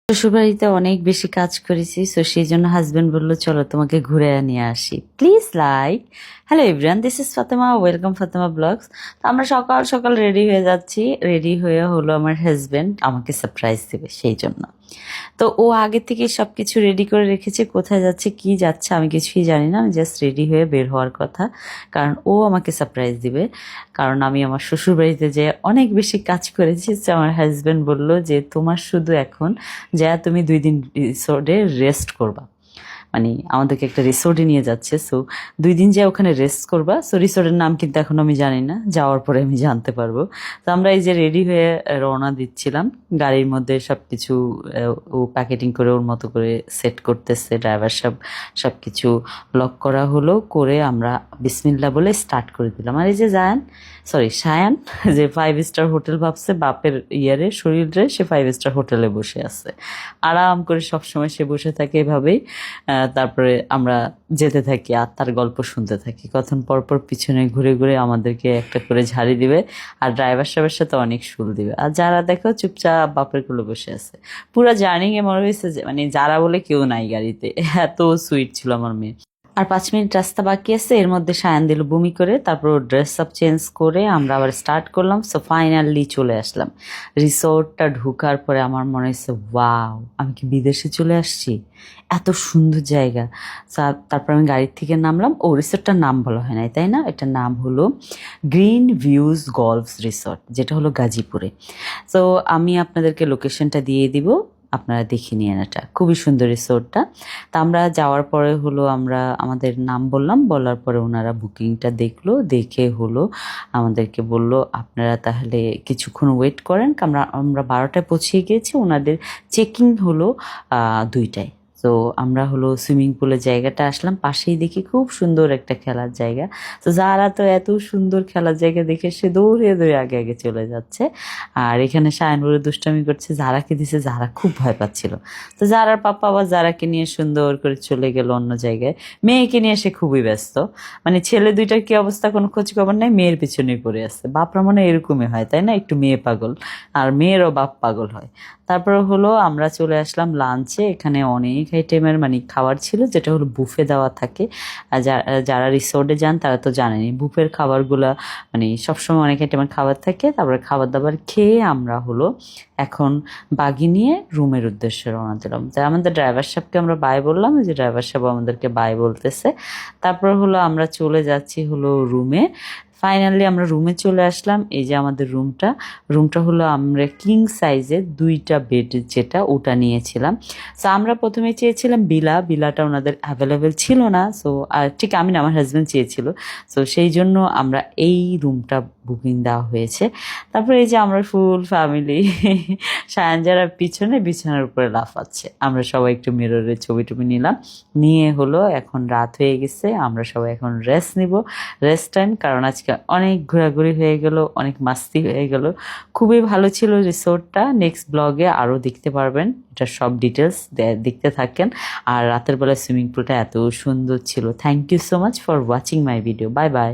শ্বশুরবাড়িতে অনেক বেশি কাজ করেছি, সো সেই জন্য হাজবেন্ড বললো চলো তোমাকে ঘুরে নিয়ে আসি, please like. Hello everyone, this is Fatema, welcome Fatema blogs. তো আমরা সকাল সকাল রেডি হয়ে যাচ্ছি। রেডি হয়ে হলো আমার হাজবেন্ড আমাকে সারপ্রাইজ দেবে সেই জন্য। তো ও আগে থেকে সব কিছু রেডি করে রেখেছে, কোথায় যাচ্ছে কি যাচ্ছে আমি কিছুই জানি না, আমি জাস্ট রেডি হয়ে বের হওয়ার কথা, কারণ ও আমাকে সারপ্রাইজ দিবে। কারণ আমি আমার শ্বশুর বাড়িতে যে অনেক বেশি কাজ করেছি, তো আমার হাজবেন্ড বলল যে তোমার শুধু এখন যা তুমি 2 দিন রিসোর্টে রেস্ট করবা, মানে আমাদেরকে একটা রিসোর্টে নিয়ে যাচ্ছে, সো 2 দিন যে ওখানে রেস্ট করবা। সো রিসোর্টের নাম কিন্তু এখন আমি জানি না, যাওয়ার পরে আমি জানতে পারবো। তো আমরা এই যে রেডি হয়ে রওনা দিচ্ছিলাম, গাড়ির মধ্যে সব কিছু ও প্যাকেটিং করে ওর মতো করে সেট করতেছে, ড্রাইভার সব কিছু লক করা হলো, করে আমরা বিসমিল্লা বলে স্টার্ট করে দিলাম। আর এই যে সায়ান যে 5 স্টার হোটেল ভাবছে বাপের ইয়ারে শরীরে, সে 5 স্টার হোটেলে বসে আছে আরাম করে, সবসময় সে বসে থাকে এভাবেই। তারপরে আমরা যেতে থাকি আর তার গল্প শুনতে থাকি, কখন পরপর পিছনে ঘুরে ঘুরে আমাদেরকে একটা করে ঝাড়ি দিবে, আর ড্রাইভার সাহেবের সাথে অনেক শুল দিবে। আর যারা দেখো চুপচাপ বাপের কোলে বসে আছে। পুরো জার্নি এ মনে হয়েছে যে মানে যারা বলে কেউ নাই গাড়িতে, এত সুইট ছিল আমার মেয়ে। আর 5 মিনিট রাস্তা বাকি আছে, এর মধ্যে সায়ান দিল বমি করে, তারপর ড্রেস আপ চেঞ্জ করে আমরা আবার স্টার্ট করলাম। সো ফাইনালি চলে আসলাম রিসোর্টটা। ঢুকার পরে আমার মনে হয়েছে ওয়াও, আমি কি বিদেশে চলে আসছি, এত সুন্দর জায়গা। তারপর আমি গাড়ির থেকে নামলাম। ও রিসোর্টটার নাম বলা হয় নাই, তাই না? এটার নাম হলো গ্রিন ভিউজ গলফ রিসোর্ট, যেটা হলো গাজীপুরে। সো আমি আপনাদেরকে লোকেশনটা দিয়ে দিব, আপনারা দেখে নিন। এটা খুবই সুন্দর রিসোর্টটা। তা আমরা যাওয়ার পরে হলো আমরা আমাদের নাম বললাম, বলার পরে ওনারা বুকিংটা দেখলো, দেখে হলো আমাদেরকে বলল আপনারা তাহলে কিছুক্ষণ ওয়েট করেন। আমরা আমরা 12টায় পৌঁছে গিয়েছি, ওনাদের চেকিং হলো 2টায়। তো আমরা হলো সুইমিং পুলের জায়গাটা আসলাম, পাশেই দেখি খুব সুন্দর একটা খেলার জায়গা। তো যারা তো এত সুন্দর খেলার জায়গা দেখে সে দৌড়ে দৌড়ে আগে আগে চলে যাচ্ছে। আর এখানে সায়নপুরে দুষ্টামি করছে, যারাকে দিছে, যারা খুব ভয় পাচ্ছিল। তো যারার পাপা আবার যারাকে নিয়ে সুন্দর করে চলে গেল অন্য জায়গায়। মেয়েকে নিয়ে সে খুবই ব্যস্ত, মানে ছেলে দুইটার কি অবস্থা কোনো খোঁজ খবর নাই, মেয়ের পিছনেই পড়ে আছে। বাপরা মনে হয় এরকমই হয়, তাই না? একটু মেয়ে পাগল আর মেয়েরও বাপ পাগল হয়। তারপরে হলো আমরা চলে আসলাম লাঞ্চে। এখানে অনেক আইটেমের মানে খাবার ছিল, যেটা হলো বুফে দেওয়া থাকে। আর যারা রিসোর্টে যান তারা তো জানেনি বুফের খাবারগুলা, মানে সবসময় অনেক আইটেমের খাবার থাকে। তারপরে খাবার দাবার খেয়ে আমরা হলো এখন বাগি নিয়ে রুমের উদ্দেশ্যে রওনা দিলাম। তাই আমাদের ড্রাইভার সাহেবকে আমরা বাই বললাম, যে ড্রাইভার সাহেব আমাদেরকে বাই বলতেছে। তারপর হলো আমরা চলে যাচ্ছি হলো রুমে। ফাইনালি আমরা রুমে চলে আসলাম। এই যে আমাদের রুমটা হলো আমরা কিং সাইজের 2টা বেড, যেটা ওটা নিয়েছিলাম। সো আমরা প্রথমে চেয়েছিলাম বিলাটা ওনাদের অ্যাভেলেবেল ছিল না। সো আর ঠিক আমি না, আমার হাজব্যান্ড চেয়েছিল। সো সেই জন্য আমরা এই রুমটা বুকিং দেওয়া হয়েছে। তারপরে এই যে আমরা ফুল ফ্যামিলি, সায়ান যারা পিছনে বিছানার উপরে লাফাচ্ছে, আমরা সবাই একটু মিররে ছবি টবি নিলাম, নিয়ে হলো এখন রাত হয়ে গেছে, আমরা সবাই এখন রেস্ট নিব, রেস্ট টাইম। কারণ আজকে অনেক ঘোরাঘুরি হয়ে গেল, অনেক মাস্তি হয়ে গেল, খুবই ভালো ছিল রিসোর্টটা। নেক্সট ব্লগে আরও দেখতে পারবেন, এটা সব ডিটেলস দেখতে থাকেন। আর রাতের বেলা সুইমিং পুলটা এত সুন্দর ছিল। Thank you so much for watching my video. Bye by.